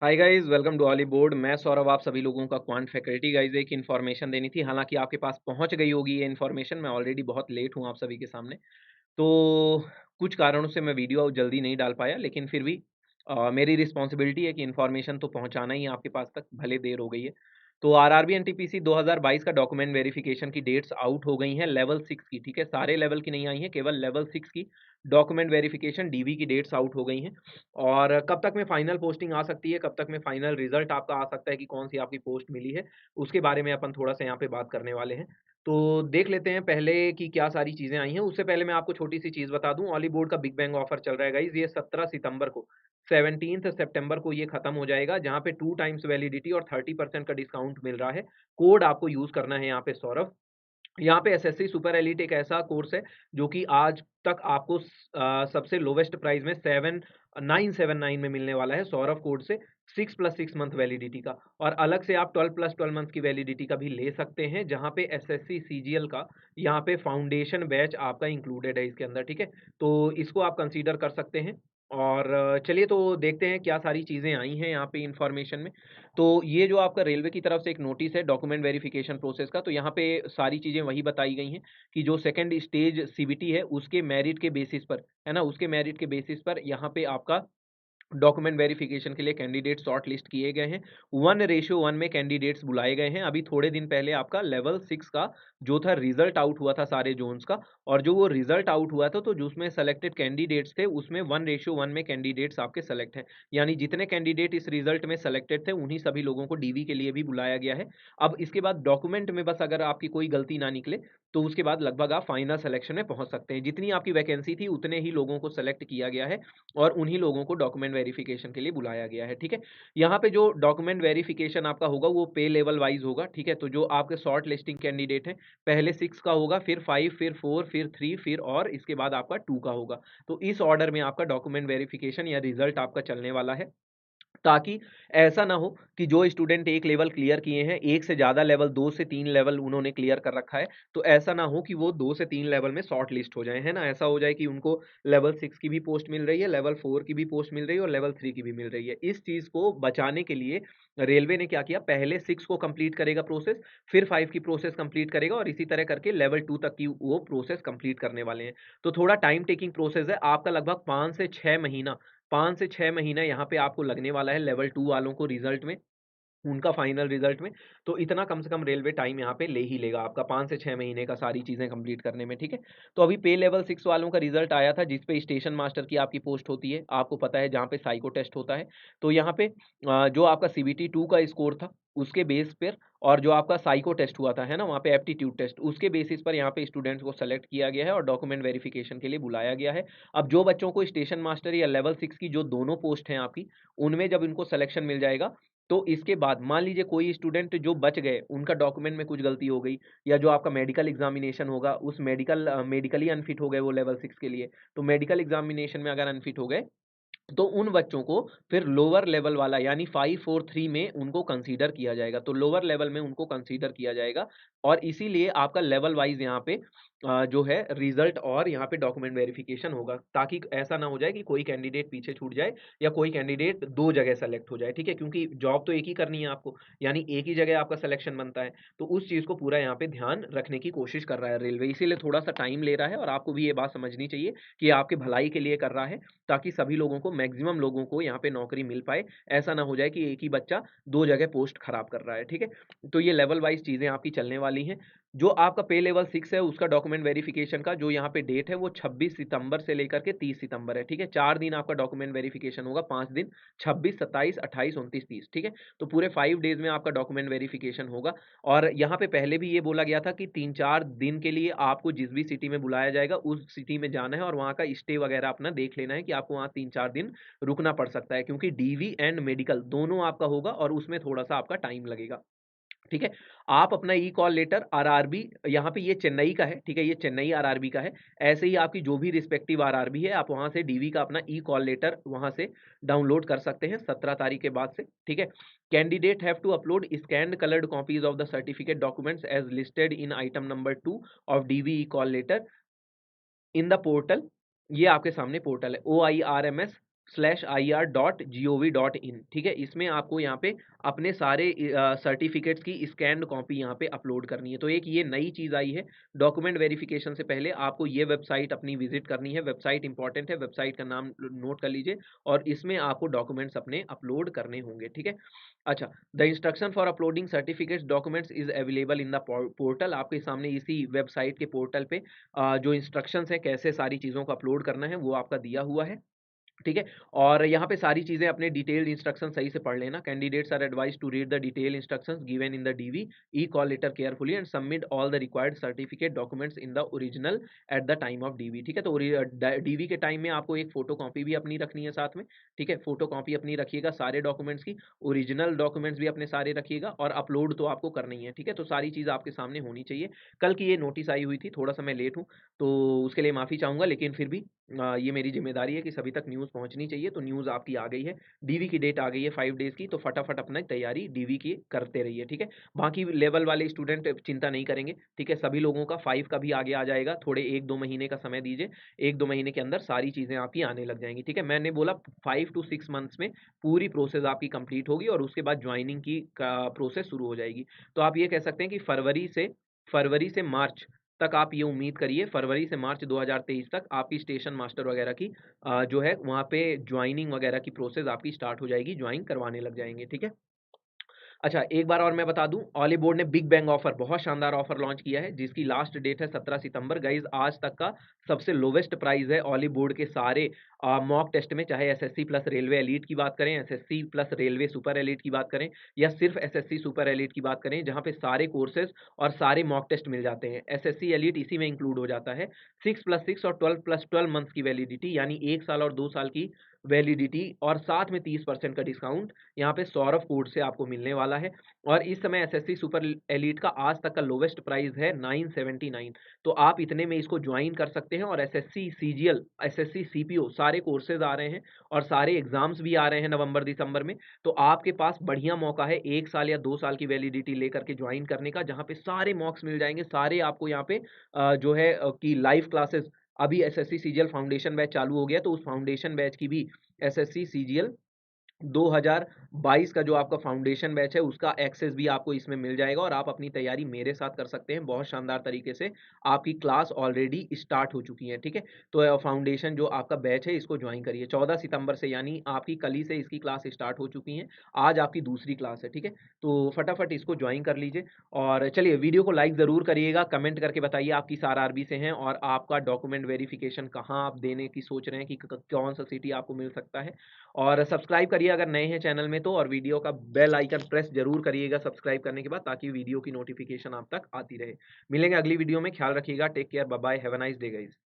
Hi guys, welcome to Oliveboard. मैं सौरभ, आप सभी लोगों का क्वांट फैकल्टी। गाइस, एक इन्फॉर्मेशन देनी थी, हालांकि आपके पास पहुंच गई होगी ये इन्फॉर्मेशन। मैं ऑलरेडी बहुत लेट हूं आप सभी के सामने, तो कुछ कारणों से मैं वीडियो जल्दी नहीं डाल पाया, लेकिन फिर भी मेरी रिस्पॉन्सिबिलिटी है कि इन्फॉर्मेशन तो पहुंचाना ही है आपके पास तक, भले देर हो गई है। तो आरआरबी एनटीपीसी 2022 का डॉक्यूमेंट वेरिफिकेशन की डेट्स आउट हो गई हैं लेवल 6 की। ठीक है, सारे लेवल की नहीं आई हैं, केवल लेवल 6 की डॉक्यूमेंट वेरिफिकेशन डीवी की डेट्स आउट हो गई हैं। और कब तक में फाइनल पोस्टिंग आ सकती है, कब तक में फाइनल रिजल्ट आपका आ सकता है कि कौन सी आपकी पोस्ट मिली है, उसके बारे में अपन थोड़ा सा यहाँ पे बात करने वाले हैं। तो देख लेते हैं पहले कि क्या सारी चीज़ें आई हैं। उससे पहले मैं आपको छोटी-सी चीज़ बता दूँ, ऑली बोर्ड का बिग बैंग ऑफर चल रहा है गाइज़। ये 17 सितंबर को, 17th सितंबर को ये खत्म हो जाएगा, जहाँ पे 2 टाइम्स वैलिडिटी और 30% का डिस्काउंट मिल रहा है। कोड आपको यूज़ करना है यहाँ पे सौरभ। यहाँ पे एसएससी सुपर एलीट एक ऐसा कोर्स है जो कि आज तक आपको सबसे लोवेस्ट प्राइस में 7979 में मिलने वाला है सौरभ कोड से, 6+6 मंथ वैलिडिटी का। और अलग से आप 12+12 मंथ की वैलिडिटी का भी ले सकते हैं, जहाँ पे एसएससी सीजीएल का यहाँ पे फाउंडेशन बैच आपका इंक्लूडेड है इसके अंदर। ठीक है, तो इसको आप कंसीडर कर सकते हैं। और चलिए तो देखते हैं क्या सारी चीज़ें आई हैं यहाँ पे इंफॉर्मेशन में। तो ये जो आपका रेलवे की तरफ से एक नोटिस है डॉक्यूमेंट वेरिफिकेशन प्रोसेस का, तो यहाँ पे सारी चीज़ें वही बताई गई हैं कि जो सेकंड स्टेज सीबीटी है उसके मेरिट के बेसिस पर, है ना, उसके मेरिट के बेसिस पर यहाँ पे आपका डॉक्यूमेंट वेरिफिकेशन के लिए कैंडिडेट शॉर्ट लिस्ट किए गए हैं। 1:1 में कैंडिडेट्स बुलाए गए हैं। अभी थोड़े दिन पहले आपका लेवल 6 का जो था रिजल्ट आउट हुआ था सारे जोन्स का, और जो वो रिजल्ट आउट हुआ था तो जो उसमें सेलेक्टेड कैंडिडेट्स थे उसमें 1:1 में कैंडिडेट्स आपके सेलेक्ट हैं। यानी जितने कैंडिडेट इस रिजल्ट में सेलेक्टेड थे उन्हीं सभी लोगों को डीवी के लिए भी बुलाया गया है। अब इसके बाद डॉक्यूमेंट में बस अगर आपकी कोई गलती ना निकले तो उसके बाद लगभग आप फाइनल सिलेक्शन में पहुंच सकते हैं। जितनी आपकी वैकेंसी थी उतने ही लोगों को सेलेक्ट किया गया है और उन्हीं लोगों को डॉक्यूमेंट वेरिफिकेशन के लिए बुलाया गया है। ठीक है, यहाँ पे जो डॉक्यूमेंट वेरिफिकेशन आपका होगा वो पे लेवल वाइज होगा। ठीक है, तो जो आपके शॉर्ट लिस्टिंग कैंडिडेट हैं, पहले 6 का होगा, फिर 5, फिर 4, फिर 3, फिर और इसके बाद आपका 2 का होगा। तो इस ऑर्डर में आपका डॉक्यूमेंट वेरिफिकेशन या रिजल्ट आपका चलने वाला है, ताकि ऐसा ना हो कि जो स्टूडेंट एक लेवल क्लियर किए हैं, एक से ज़्यादा लेवल, 2 से 3 लेवल उन्होंने क्लियर कर रखा है, तो ऐसा ना हो कि वो 2 से 3 लेवल में शॉर्ट लिस्ट हो जाएँ, है ना? ऐसा हो जाए कि उनको लेवल 6 की भी पोस्ट मिल रही है, लेवल 4 की भी पोस्ट मिल रही है और लेवल 3 की भी मिल रही है। इस चीज़ को बचाने के लिए रेलवे ने क्या किया, पहले 6 को कंप्लीट करेगा प्रोसेस, फिर 5 की प्रोसेस कंप्लीट करेगा और इसी तरह करके लेवल 2 तक की वो प्रोसेस कंप्लीट करने वाले हैं। तो थोड़ा टाइम टेकिंग प्रोसेस है, आपका लगभग 5 से 6 महीना यहाँ पे आपको लगने वाला है लेवल 2 वालों को रिज़ल्ट में, उनका फाइनल रिज़ल्ट में। तो इतना कम से कम रेलवे टाइम यहाँ पे ले ही लेगा आपका, 5 से 6 महीने का सारी चीज़ें कंप्लीट करने में। ठीक है? तो अभी पे लेवल 6 वालों का रिज़ल्ट आया था, जिस पे स्टेशन मास्टर की आपकी पोस्ट होती है, आपको पता है, जहाँ पे साइको टेस्ट होता है। तो यहाँ पे जो आपका सीबीटी 2 का स्कोर था, उसके बेस पर, और जो आपका साइको टेस्ट हुआ था, है ना? वहाँ पे एप्टीट्यूड टेस्ट, उसके बेसिस पर यहाँ पे स्टूडेंट्स को सेलेक्ट किया गया है और डॉक्यूमेंट वेरिफिकेशन के लिए बुलाया गया है। अब जो बच्चों को स्टेशन मास्टर या लेवल 6 की जो दोनों पोस्ट हैं आपकी, उनमें जब इनको सिलेक्शन मिल जाएगा, तो इसके बाद मान लीजिए कोई स्टूडेंट जो बच गए, उनका डॉक्यूमेंट में कुछ गलती हो गई, या जो आपका मेडिकल एग्जामिनेशन होगा उस मेडिकली अनफिट हो गए वो लेवल 6 के लिए, तो मेडिकल एग्जामिनेशन में अगर अनफिट हो गए, तो उन बच्चों को फिर लोअर लेवल वाला यानी 5 और 3 में उनको कंसीडर किया जाएगा। तो लोअर लेवल में उनको कंसीडर किया जाएगा और इसीलिए आपका लेवल वाइज़ यहाँ पे जो है रिज़ल्ट और यहाँ पे डॉक्यूमेंट वेरिफिकेशन होगा, ताकि ऐसा ना हो जाए कि कोई कैंडिडेट पीछे छूट जाए या कोई कैंडिडेट 2 जगह सेलेक्ट हो जाए। ठीक है? क्योंकि जॉब तो एक ही करनी है आपको, यानी एक ही जगह आपका सिलेक्शन बनता है। तो उस चीज़ को पूरा यहाँ पे ध्यान रखने की कोशिश कर रहा है रेलवे, इसीलिए थोड़ा-सा टाइम ले रहा है और आपको भी ये बात समझनी चाहिए कि ये आपके भलाई के लिए कर रहा है, ताकि सभी लोगों को, मैक्सिमम लोगों को यहाँ पे नौकरी मिल पाए। ऐसा ना हो जाए कि एक ही बच्चा 2 जगह पोस्ट खराब कर रहा है। ठीक है? तो ये लेवल वाइज़ चीज़ें आपकी चलने वाली हैं। जो आपका पे लेवल 6 है उसका डॉक्यूमेंट वेरिफिकेशन का जो यहाँ पे डेट है वो 26 सितंबर से लेकर के 30 सितंबर है। ठीक है? 4 दिन आपका डॉक्यूमेंट वेरिफिकेशन होगा, 5 दिन, 26, 27, 28, 29, 30। ठीक है? तो पूरे 5 डेज़ में आपका डॉक्यूमेंट वेरिफिकेशन होगा। और यहाँ पे पहले भी ये बोला गया था कि 3-4 दिन के लिए आपको जिस भी सिटी में बुलाया जाएगा, उस सिटी में जाना है और वहाँ का स्टे वगैरह अपना देख लेना है कि आपको वहाँ 3-4 दिन रुकना पड़ सकता है, क्योंकि डीवी एंड मेडिकल दोनों आपका होगा और उसमें थोड़ा-सा आपका टाइम लगेगा। ठीक है? आप अपना ई-कॉल लेटर आरआरबी, यहाँ पे ये चेन्नई का है, ठीक है? ये चेन्नई आरआरबी का है। ऐसे ही आपकी जो भी रिस्पेक्टिव आरआरबी है, आप वहाँ से डीवी का अपना ई-कॉल लेटर वहाँ से डाउनलोड कर सकते हैं 17 तारीख के बाद से, ठीक है? Candidate have to upload scanned coloured copies of the certificate documents as listed in item number 2 of DV e call letter in the portal. ये आपके सामने पोर्टल है, OIRMS www.ecom.ir.gov.in, ठीक है? इसमें आपको यहाँ पे अपने सारे सर्टिफिकेट्स की स्कैन्ड कॉपी यहाँ पे अपलोड करनी है। तो एक ये नई चीज़ आई है, डॉक्यूमेंट वेरिफिकेशन से पहले आपको ये वेबसाइट अपनी विजिट करनी है। वेबसाइट इंपॉर्टेंट है, वेबसाइट का नाम नोट कर लीजिए और इसमें आपको डॉक्यूमेंट्स अपने अपलोड करने होंगे, ठीक है? अच्छा, the instruction for uploading certificates documents is available in the portal. आपके सामने इसी वेबसाइट के पोर्टल पे जो इंस्ट्रक्शंस हैं कैसे सारी चीज़ों को अपलोड करना है वो आपका दिया हुआ है। ठीक है? और यहाँ पे सारी चीज़ें अपने डिटेल्ड इंस्ट्रक्शन सही से पढ़ लेना। Candidates are advised to read the detailed instructions given in the DV e call letter carefully and submit all the required certificate documents in the original at the time of DV, ठीक है? तो DV के time में आपको एक photocopy भी अपनी रखनी है साथ में, ठीक है? फ़ोटोकॉपी अपनी रखिएगा सारे डॉक्यूमेंट्स की, ओरिजिनल डॉक्यूमेंट्स भी अपने सारे रखिएगा और अपलोड तो आपको करना ही है, ठीक है? तो सारी चीज़ आपके सामने होनी चाहिए। कल की ये नोटिस आई हुई थी, थोड़ा-सा मैं लेट हूँ, तो उसके लिए माफ़ी चाहूँगा, लेकिन फिर भी ये मेरी ज़िम्मेदारी है कि सभी तक न्यूज़ पहुँचनी चाहिए, तो न्यूज़ आपकी आ गई है। डीवी की डेट आ गई है 5 डेज़ की, तो फटाफट अपना तैयारी डीवी की करते रहिए, ठीक है? बाकी लेवल वाले स्टूडेंट चिंता नहीं करेंगे, ठीक है? सभी लोगों का 5 का भी आगे आ जाएगा, थोड़े 1-2 महीने का समय दीजिए, 1-2 महीने के अंदर सारी चीज़ें आपकी आने लग जाएँगी, ठीक है? मैंने बोला 5 टू 6 मंथ्स में पूरी प्रोसेस आपकी कंप्लीट होगी और उसके बाद जॉइनिंग की का प्रोसेस शुरू हो जाएगी। तो आप ये कह सकते हैं कि फरवरी से मार्च तक आप ये उम्मीद करिए, फरवरी से मार्च 2023 तक आपकी स्टेशन मास्टर वगैरह की जो है वहाँ पे जॉइनिंग वगैरह की प्रोसेस आपकी स्टार्ट हो जाएगी, जॉइन करवाने लग जाएँगे, ठीक है? अच्छा, एक बार और मैं बता दूँ, ऑलिव बोर्ड ने बिग बैंग ऑफर बहुत शानदार ऑफर लॉन्च किया है, जिसकी लास्ट डेट है 17 सितंबर। गाइज़ आज तक का सबसे लोवेस्ट प्राइस है ऑलिव बोर्ड के सारे मॉक टेस्ट में, चाहे एसएससी प्लस रेलवे एलीट की बात करें, SSC plus railway super elite की बात करें या सिर्फ एसएससी सुपर एलीट की बात करें, जहाँ पे सारे कोर्सेज़ और सारे मॉक टेस्ट मिल जाते हैं। एसएससी एलीट इसी में इंक्लूड हो जाता है। 6+6 और 12+12 मंथ्स की वैलिडिटी, यानी 1 साल और 2 साल की वैलिडिटी और साथ में 30% का डिस्काउंट यहाँ पे सौरभ कोड से आपको मिलने वाला है। और इस समय एसएससी सुपर एलीट का आज तक का लोवेस्ट प्राइस है 979। तो आप इतने में इसको ज्वाइन कर सकते हैं और एसएससी सीजीएल, एसएससी सीपीओ सारे कोर्सेज आ रहे हैं और सारे एग्जाम्स भी आ रहे हैं नवंबर-दिसंबर में। तो आपके पास बढ़िया मौका है 1 साल या 2 साल की वैलिडिटी लेकर के ज्वाइन करने का, जहाँ पे सारे मॉक्स मिल जाएँगे, सारे आपको यहाँ पे जो है कि लाइव क्लासेस, अभी एसएससी सीजीएल फाउंडेशन बैच चालू हो गया, तो उस फाउंडेशन बैच की भी एसएससी सीजीएल 2022 का जो आपका फाउंडेशन बैच है, उसका एक्सेस भी आपको इसमें मिल जाएगा और आप अपनी तैयारी मेरे साथ कर सकते हैं बहुत शानदार तरीके से। आपकी क्लास ऑलरेडी स्टार्ट हो चुकी है, ठीक है? तो फाउंडेशन जो आपका बैच है, इसको जॉइन करिए 14 सितंबर से, यानी आपकी कल ही से इसकी क्लास स्टार्ट हो चुकी हैं। आज आपकी दूसरी क्लास है, ठीक है? तो फटाफट इसको जॉइन कर लीजिए और चलिए वीडियो को लाइक ज़रूर करिएगा, कमेंट करके बताइए आप किस आरआरबी से हैं और आपका डॉक्यूमेंट वेरिफिकेशन कहाँ आप देने की सोच रहे हैं कि क कौन-सा सिटी आपको मिल सकता है। और सब्सक्राइब करिए अगर नए हैं चैनल में तो, और वीडियो का बेल आइकन प्रेस ज़रूर करिएगा सब्सक्राइब करने के बाद, ताकि वीडियो की नोटिफ़िकेशन आप तक आती रहे। मिलेंगे अगली वीडियो में, ख्याल रखिएगा, take care, bye bye, have a nice day guys.